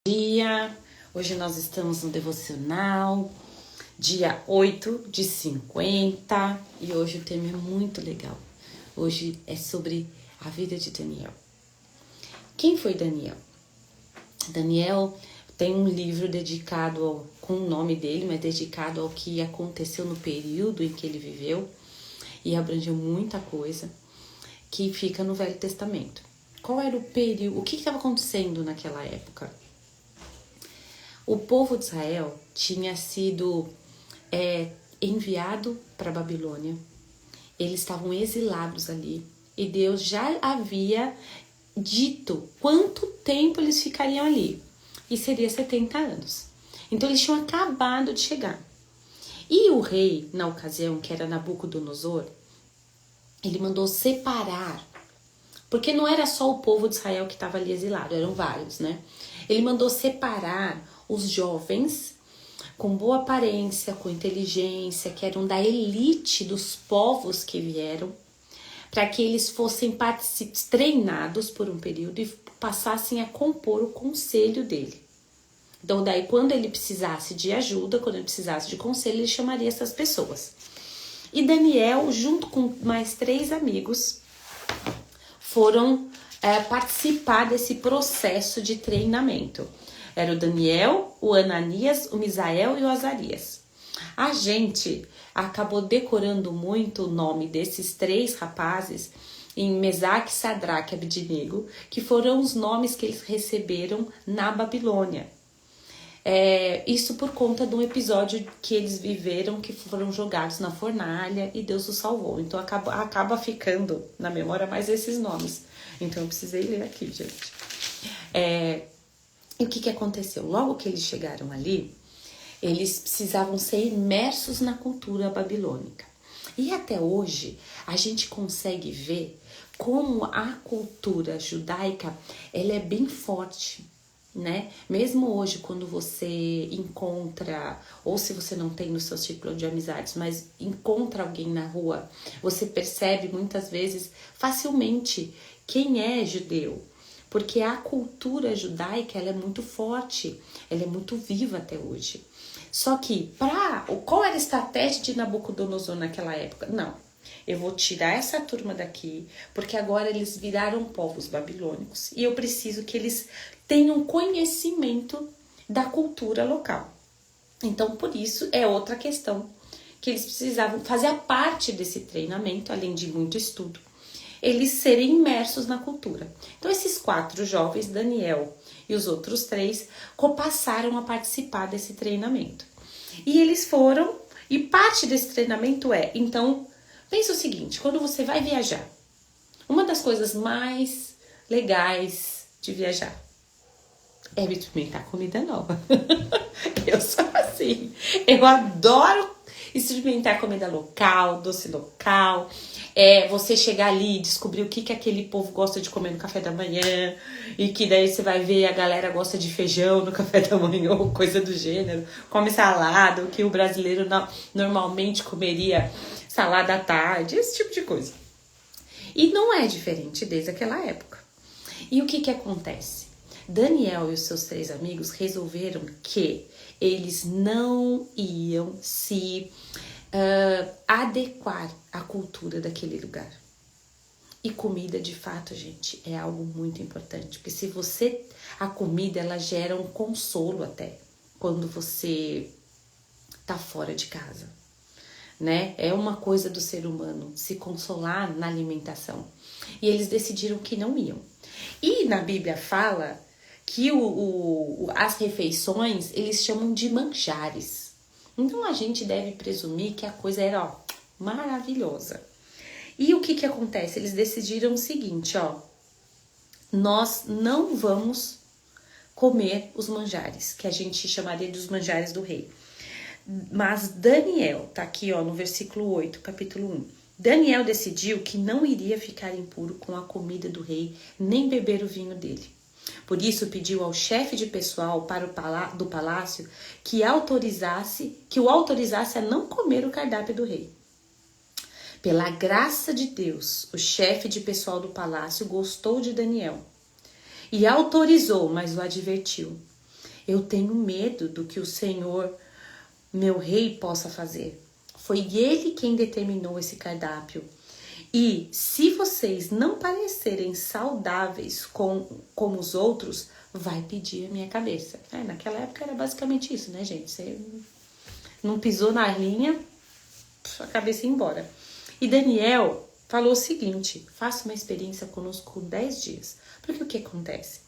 Dia. Hoje nós estamos no devocional, dia 8/50, e hoje o tema é muito legal. Hoje é sobre a vida de Daniel. Quem foi Daniel? Daniel tem um livro dedicado com o nome dele, mas dedicado ao que aconteceu no período em que ele viveu, e abrangeu muita coisa que fica no Velho Testamento. Qual era o período? O que estava acontecendo naquela época? O povo de Israel tinha sido enviado para a Babilônia. Eles estavam exilados ali. E Deus já havia dito quanto tempo eles ficariam ali. E seria 70 anos. Então eles tinham acabado de chegar. E o rei, na ocasião, que era Nabucodonosor, ele mandou separar. Porque não era só o povo de Israel que estava ali exilado, eram vários, né? Ele mandou separar os jovens com boa aparência, com inteligência, que eram da elite dos povos que vieram, para que eles fossem treinados por um período e passassem a compor o conselho dele. Então daí quando ele precisasse de ajuda, quando ele precisasse de conselho, ele chamaria essas pessoas. E Daniel, junto com mais 3 amigos, foram participar desse processo de treinamento. Era o Daniel, o Ananias, o Misael e o Azarias. A gente acabou decorando muito o nome desses 3 rapazes em Mesaque, Sadraque e Abednego, que foram os nomes que eles receberam na Babilônia. Isso por conta de um episódio que eles viveram, que foram jogados na fornalha e Deus os salvou. Então acaba ficando na memória mais esses nomes. Então eu precisei ler aqui, gente. E o que aconteceu? Logo que eles chegaram ali, eles precisavam ser imersos na cultura babilônica. E até hoje, a gente consegue ver como a cultura judaica, ela é bem forte, né? Mesmo hoje, quando você encontra, ou se você não tem no seu círculo de amizades, mas encontra alguém na rua, você percebe muitas vezes facilmente quem é judeu. Porque a cultura judaica, ela é muito forte, ela é muito viva até hoje. Só que, qual era a estratégia de Nabucodonosor naquela época? Não, eu vou tirar essa turma daqui, porque agora eles viraram povos babilônicos e eu preciso que eles tenham conhecimento da cultura local. Então, por isso, é outra questão que eles precisavam fazer a parte desse treinamento, além de muito estudo, eles serem imersos na cultura. Então, esses 4 jovens, Daniel e os outros 3, passaram a participar desse treinamento. E eles foram, e parte desse treinamento então, pensa o seguinte, quando você vai viajar, uma das coisas mais legais de viajar é experimentar comida nova. Eu sou assim, eu adoro experimentar comida local, doce local, você chegar ali e descobrir o que aquele povo gosta de comer no café da manhã, e que daí você vai ver a galera gosta de feijão no café da manhã, ou coisa do gênero, come salada, o que o brasileiro normalmente comeria salada à tarde, esse tipo de coisa. E não é diferente desde aquela época. E o que acontece? Daniel e os seus 3 amigos resolveram que eles não iam se adequar à cultura daquele lugar. E comida, de fato, gente, é algo muito importante. Porque a comida, ela gera um consolo até quando você tá fora de casa, né? É uma coisa do ser humano se consolar na alimentação. E eles decidiram que não iam. E na Bíblia fala que as refeições, eles chamam de manjares. Então, a gente deve presumir que a coisa era, maravilhosa. E o que acontece? Eles decidiram o seguinte, nós não vamos comer os manjares, que a gente chamaria dos manjares do rei. Mas Daniel, tá aqui, no versículo 8, capítulo 1. Daniel decidiu que não iria ficar impuro com a comida do rei, nem beber o vinho dele. Por isso pediu ao chefe de pessoal do palácio que o autorizasse a não comer o cardápio do rei. Pela graça de Deus, o chefe de pessoal do palácio gostou de Daniel e autorizou, mas o advertiu. Eu tenho medo do que o Senhor, meu rei, possa fazer. Foi ele quem determinou esse cardápio. E se vocês não parecerem saudáveis como os outros, vai pedir a minha cabeça. Naquela época era basicamente isso, né, gente? Você não pisou na linha, a cabeça ia embora. E Daniel falou o seguinte: faça uma experiência conosco por 10 dias. Porque o que acontece?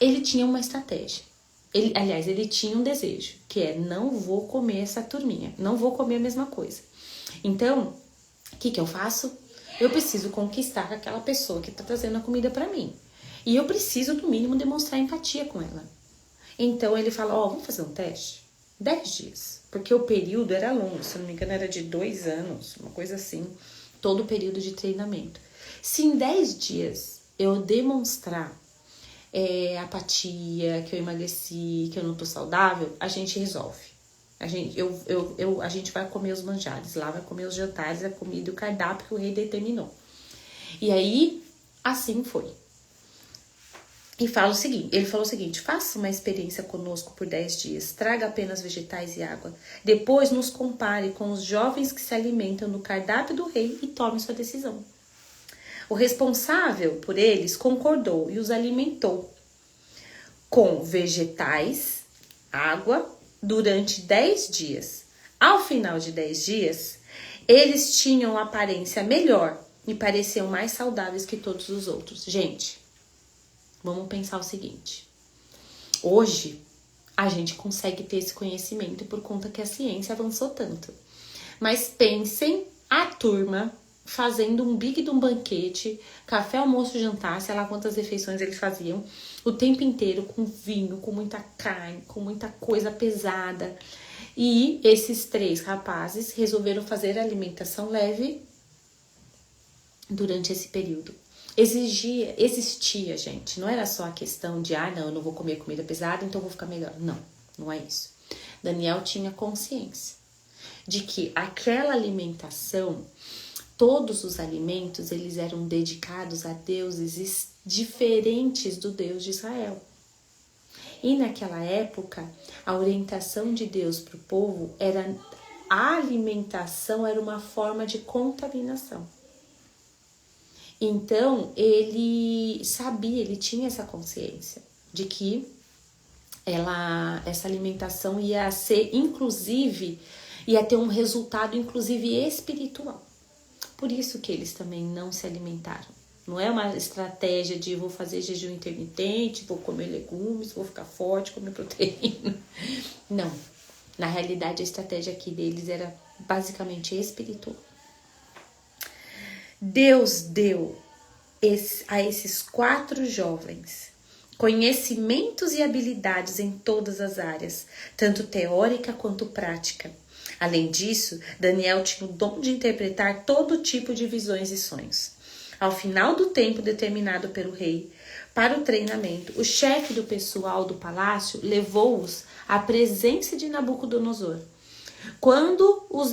Ele tinha uma estratégia. Ele tinha um desejo, que é: não vou comer essa turminha, não vou comer a mesma coisa. Então, o que eu faço? Eu preciso conquistar aquela pessoa que está trazendo a comida para mim. E eu preciso, no mínimo, demonstrar empatia com ela. Então, ele fala: vamos fazer um teste? 10 dias. Porque o período era longo, se não me engano, era de 2 anos, uma coisa assim. Todo o período de treinamento. Se em 10 dias eu demonstrar apatia, que eu emagreci, que eu não tô saudável, a gente resolve. A gente vai comer os manjares, lá vai comer os jantares, a comida e o cardápio que o rei determinou. E aí, assim foi. E ele falou o seguinte: faça uma experiência conosco por 10 dias, traga apenas vegetais e água. Depois nos compare com os jovens que se alimentam no cardápio do rei e tome sua decisão. O responsável por eles concordou e os alimentou com vegetais, água, durante 10 dias. Ao final de 10 dias, eles tinham aparência melhor e pareciam mais saudáveis que todos os outros. Gente, vamos pensar o seguinte: hoje a gente consegue ter esse conhecimento por conta que a ciência avançou tanto. Mas pensem a turma fazendo um big de um banquete, café, almoço, jantar, sei lá quantas refeições eles faziam, o tempo inteiro com vinho, com muita carne, com muita coisa pesada. E esses 3 rapazes resolveram fazer a alimentação leve durante esse período. Existia, gente, não era só a questão de, não, eu não vou comer comida pesada, então eu vou ficar melhor. Não, não é isso. Daniel tinha consciência de que aquela alimentação, todos os alimentos, eles eram dedicados a deuses diferentes do Deus de Israel. E naquela época, a orientação de Deus para o povo era: a alimentação era uma forma de contaminação. Então, ele sabia, ele tinha essa consciência de que essa alimentação ia ser, inclusive, ia ter um resultado, inclusive, espiritual. Por isso que eles também não se alimentaram. Não é uma estratégia de vou fazer jejum intermitente, vou comer legumes, vou ficar forte, comer proteína. Não. Na realidade, a estratégia aqui deles era basicamente espiritual. Deus deu a esses 4 jovens conhecimentos e habilidades em todas as áreas, tanto teórica quanto prática. Além disso, Daniel tinha o dom de interpretar todo tipo de visões e sonhos. Ao final do tempo determinado pelo rei para o treinamento, o chefe do pessoal do palácio levou-os à presença de Nabucodonosor. Quando os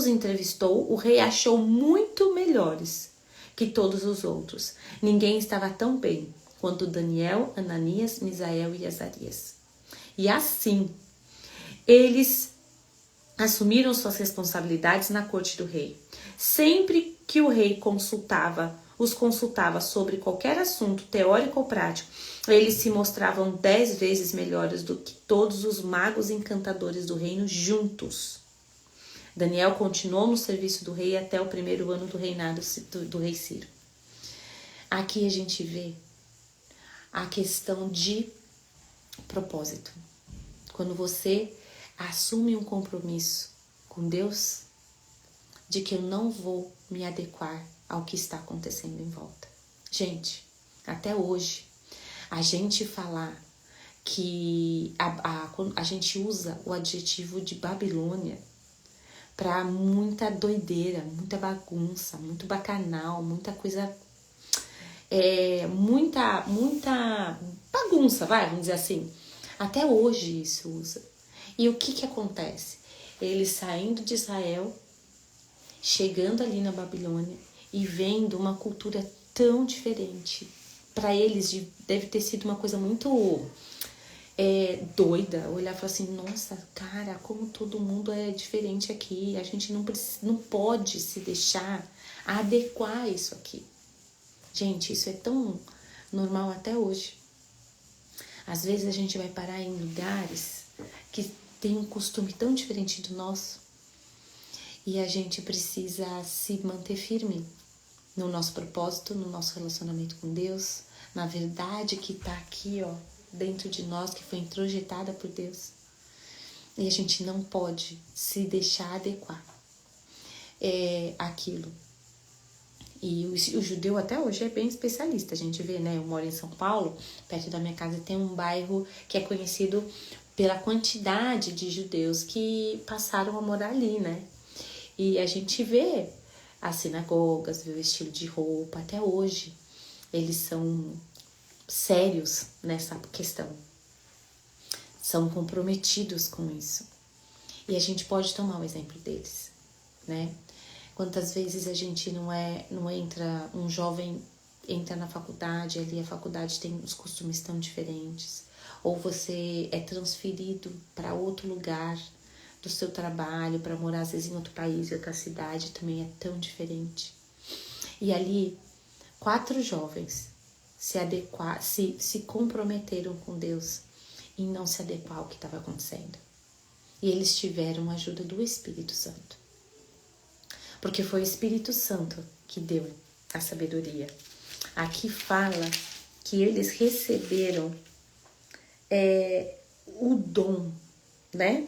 entrevistou, o rei achou muito melhores que todos os outros. Ninguém estava tão bem quanto Daniel, Ananias, Misael e Azarias. E assim, eles assumiram suas responsabilidades na corte do rei. Sempre que o rei os consultava sobre qualquer assunto teórico ou prático, eles se mostravam 10 vezes melhores do que todos os magos e encantadores do reino juntos. Daniel continuou no serviço do rei até o 1º ano do reinado do rei Ciro. Aqui a gente vê a questão de propósito. Quando você assume um compromisso com Deus, de que eu não vou me adequar ao que está acontecendo em volta. Gente, até hoje, a gente falar que a gente usa o adjetivo de Babilônia para muita doideira, muita bagunça, muito bacanal, muita coisa, muita bagunça, vamos dizer assim. Até hoje isso usa. E o que acontece? Eles saindo de Israel, chegando ali na Babilônia e vendo uma cultura tão diferente, para eles deve ter sido uma coisa muito doida. Olhar e falar assim, nossa, cara, como todo mundo é diferente aqui. A gente não pode se deixar adequar isso aqui. Gente, isso é tão normal até hoje. Às vezes a gente vai parar em lugares que tem um costume tão diferente do nosso e a gente precisa se manter firme no nosso propósito, no nosso relacionamento com Deus, na verdade que está aqui, ó, dentro de nós, que foi introjetada por Deus. E a gente não pode se deixar adequar àquilo. E o judeu até hoje é bem especialista. A gente vê, né? Eu moro em São Paulo, perto da minha casa tem um bairro que é conhecido pela quantidade de judeus que passaram a morar ali, né? E a gente vê as sinagogas, vê o estilo de roupa, até hoje. Eles são sérios nessa questão. São comprometidos com isso. E a gente pode tomar o exemplo deles, né? Quantas vezes a gente não entra, um jovem entra na faculdade, ali a faculdade tem os costumes tão diferentes, ou você é transferido para outro lugar do seu trabalho, para morar às vezes em outro país, em outra cidade, também é tão diferente. E ali, 4 jovens se comprometeram com Deus em não se adequar ao que estava acontecendo. E eles tiveram a ajuda do Espírito Santo. Porque foi o Espírito Santo que deu a sabedoria. Aqui fala que eles receberam o dom, né?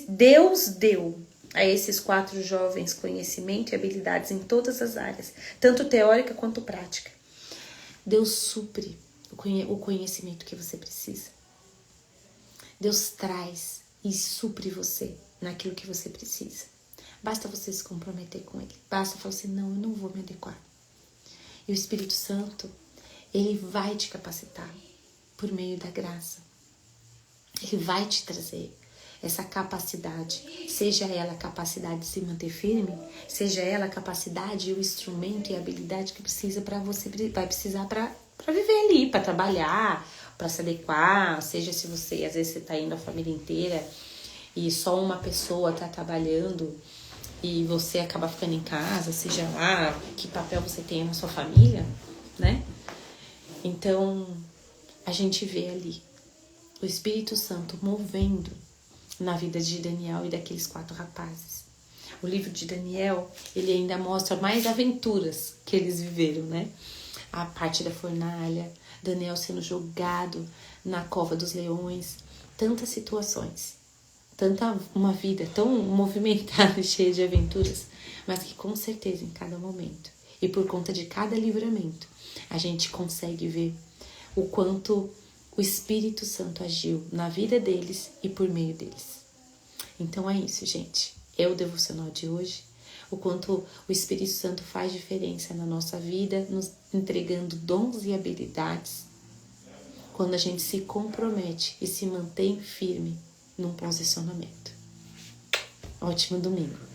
Deus deu a esses 4 jovens conhecimento e habilidades em todas as áreas, tanto teórica quanto prática. Deus supre o conhecimento que você precisa. Deus traz e supre você naquilo que você precisa. Basta você se comprometer com Ele. Basta falar assim, não, eu não vou me adequar. E o Espírito Santo, Ele vai te capacitar por meio da graça. Ele vai te trazer essa capacidade. Seja ela a capacidade de se manter firme, seja ela a capacidade, o instrumento e a habilidade que precisa para você, vai precisar para viver ali, para trabalhar, para se adequar. Seja se você, às vezes você está indo a família inteira e só uma pessoa está trabalhando e você acaba ficando em casa, seja lá que papel você tem na sua família, né? Então, a gente vê ali o Espírito Santo movendo na vida de Daniel e daqueles 4 rapazes. O livro de Daniel, ele ainda mostra mais aventuras que eles viveram, né? A parte da fornalha, Daniel sendo jogado na cova dos leões, tantas situações. Uma vida tão movimentada e cheia de aventuras, mas que com certeza em cada momento e por conta de cada livramento a gente consegue ver o quanto o Espírito Santo agiu na vida deles e por meio deles. Então é isso, gente. É o devocional de hoje. O quanto o Espírito Santo faz diferença na nossa vida, nos entregando dons e habilidades, quando a gente se compromete e se mantém firme num posicionamento. Ótimo domingo!